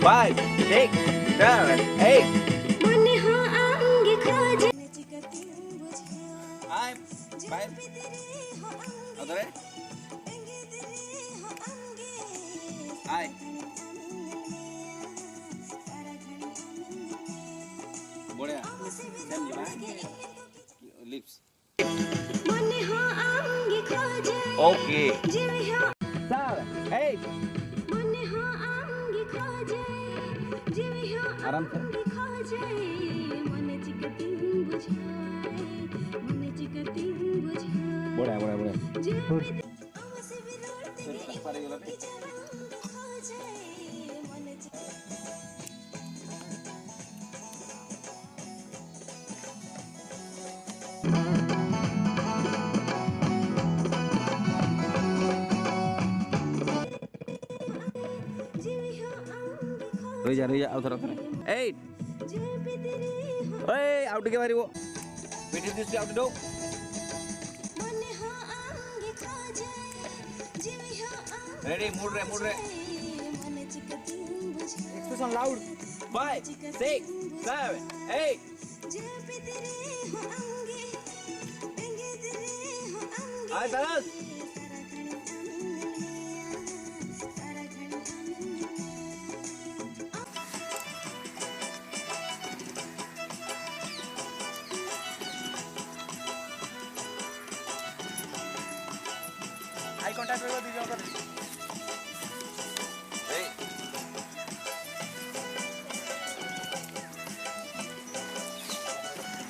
5, 6, 7, 8. Hi, bye. Other. Hi. Boleh. Jam lima. Lips. Okay. 7, 8. आराम से बोड़ा बोड़ा बोड़ा रोई जा उधर उधर 8 ओए आउट के बारी वो बेटी दिस आउट दो रेडी मूड रे एक्सप्रेशन लाउड 5 6 7 8 आए तरस आई कांटेक्ट करो दीजिए उधर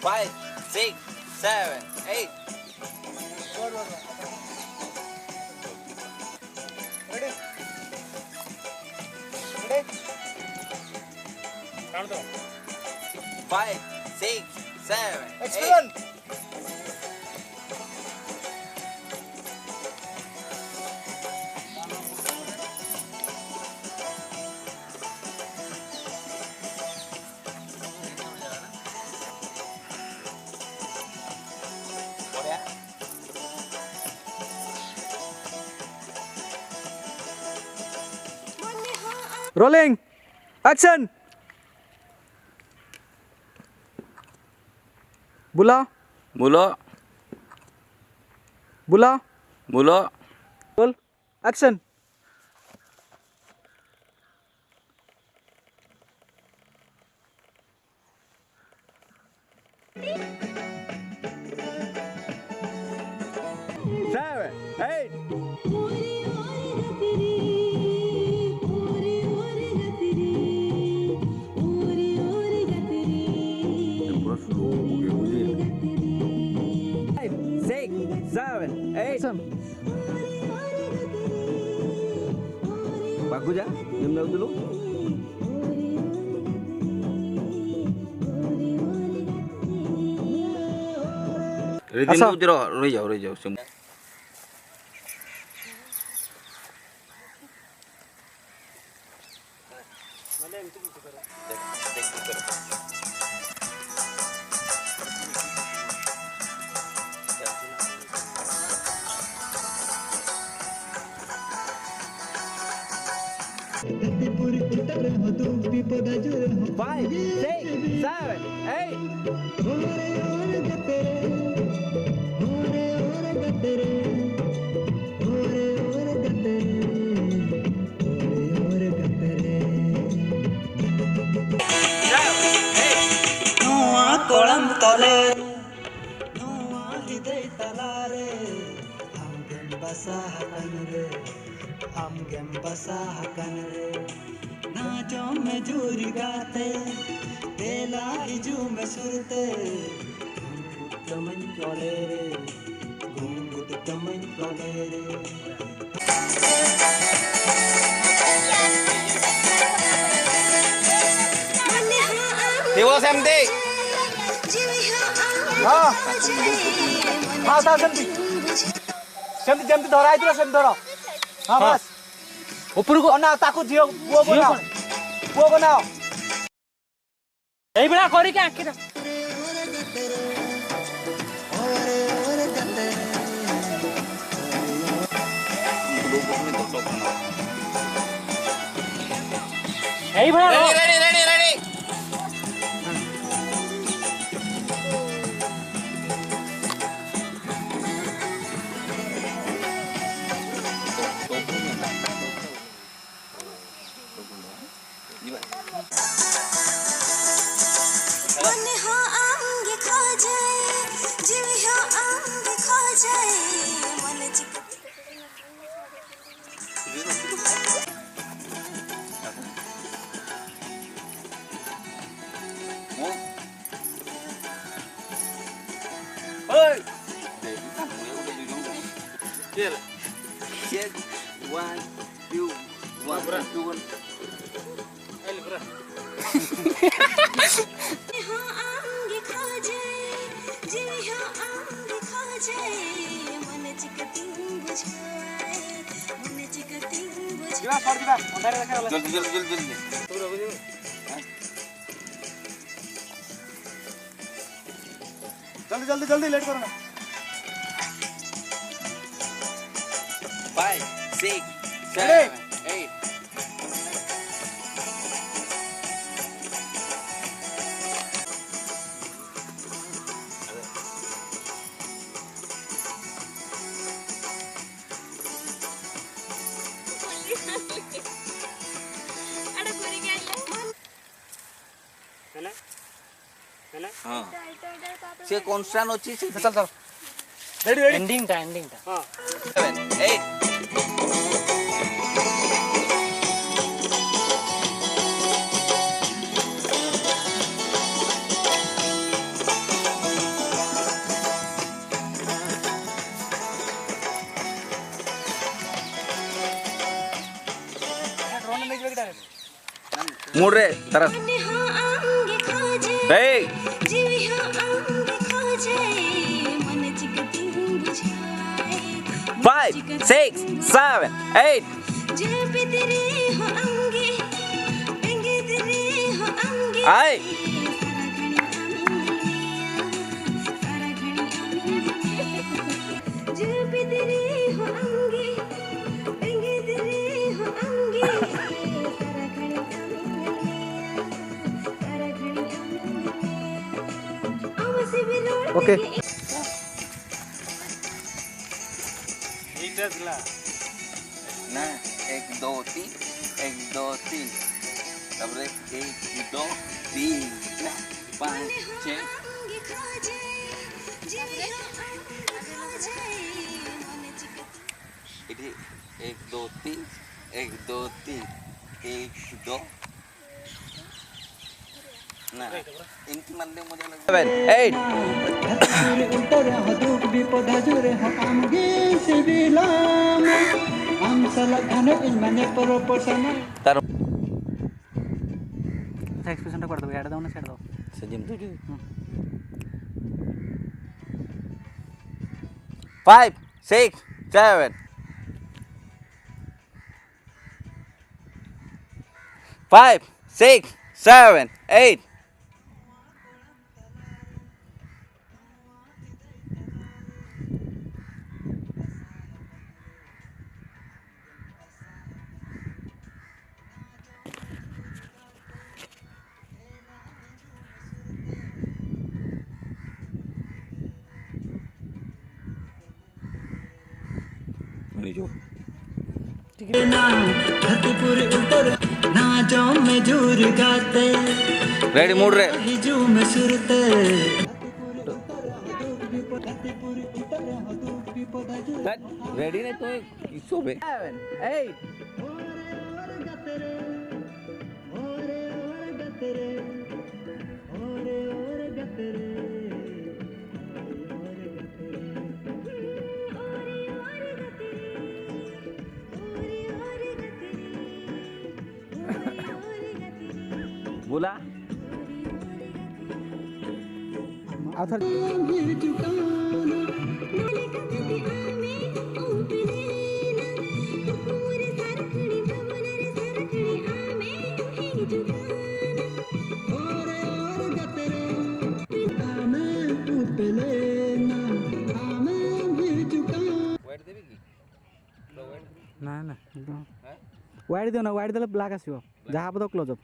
5 6 7 8 ready count do 5 6 7 excellent Rolling. Action. बुला बोलो बुला बोलो बोल action Seven, 8. Bagus ya, jam berapa dulu? Ready tu jero, roy jauh semua. Five, 6, 7, 8. Kolam तले नोआ हृदय तलारे हम गेम बसा हकन रे नाचो में जूरी गाते बेला इजू में सुरते घुंगुट तमन कोले रे Dewa semti. हाँ सेमती धरा आइथिला सेमती धरा हाँ बस ऊपर को ना ताकू झियो पुओ बनाओ एई बला करी के आखि ଏଇ ଭଳିଆ Ready, ready, ready, ready. मन हो आंगे खो जाए जीव हो आंगे खो जाए मन चिक Hey. Chill. Check. 1, 2, 1, 2, 1. हो आंगे खो जाए जीव हो आंगे खो जाए मन चिक तिंग बुझाए मन चिक तिंग बुझाए ଯିବା ସର ଯିବା ଅନ୍ଧାରେ ଦେଖା ଗଲା Joldi, joldi, joldi, joldi. ଜଲ୍ଦି ଜଲ୍ଦି ଜଲ୍ଦି ଲେଟ୍ କର ନା 5, 6, 7, Ready? 8. अरे पूरी गया ହେଲେ ହେଲେ हाँ से कॉन्स्टेंट अच्छी से ଚାଲ ଚାଲ ରେଡି ରେଡି ଏଣ୍ଡିଂଟା ହଁ 7, 8. ଡ୍ରୋନ୍ ନେଇଯିବେ କି ଡାଇରେକ୍ଟ मूड रे तारा मन हो आंगे खो जाए hey जीव हो आंगे खो जाए मन चिक तिंग बुझाए 5, 6, 7, 8. जो बिदरे हो आंगे पेंगे दिरे हो आंगे आए सारा घड़ी जो बिदरे हो आंगे पेंगे दिरे हो आंगे सारा घड़ी आमसे बिलोड़ Okay. के ଏଇଟା ଥିଲା ना 1, 2, 3 1, 2, 3 तापर 1, 2, 3 4, 5, 6 आंगे खो जाए जीव हो आंगे खो जाए मन चिक इधर 1, 2, 3 1, 2, 3 1, 2 ना इनकी मारने मुझे लगा 7, 8 उतर दुख विपद जुरे आमगे सिबिलाम आम सलघन इनमने प्रोपोर्शन तारो ଏକ୍ସପ୍ରେସନଟା କରିଦେବ ଇଆଡ଼େ ଦେବ ନା ସିଆଡ଼େ ଦେବ सजिम तुझे 5, 6, 7 5, 6, 7, 8 ना धरतीपुर उतर ना जाम में जोर गाते रेडी मूड रे हिजू में सुरते रेडी नहीं तो किसो बे 7, 8 बोला ଆଉଥରେ वेट देबी की ନା ନା हैं वाइड दियो ना वाइड देले ब्लैक आसीबो जहा पद क्लोज अप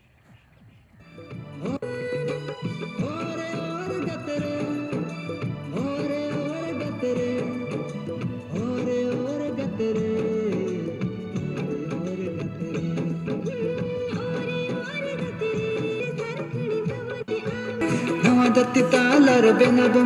दत्ती तालर बेना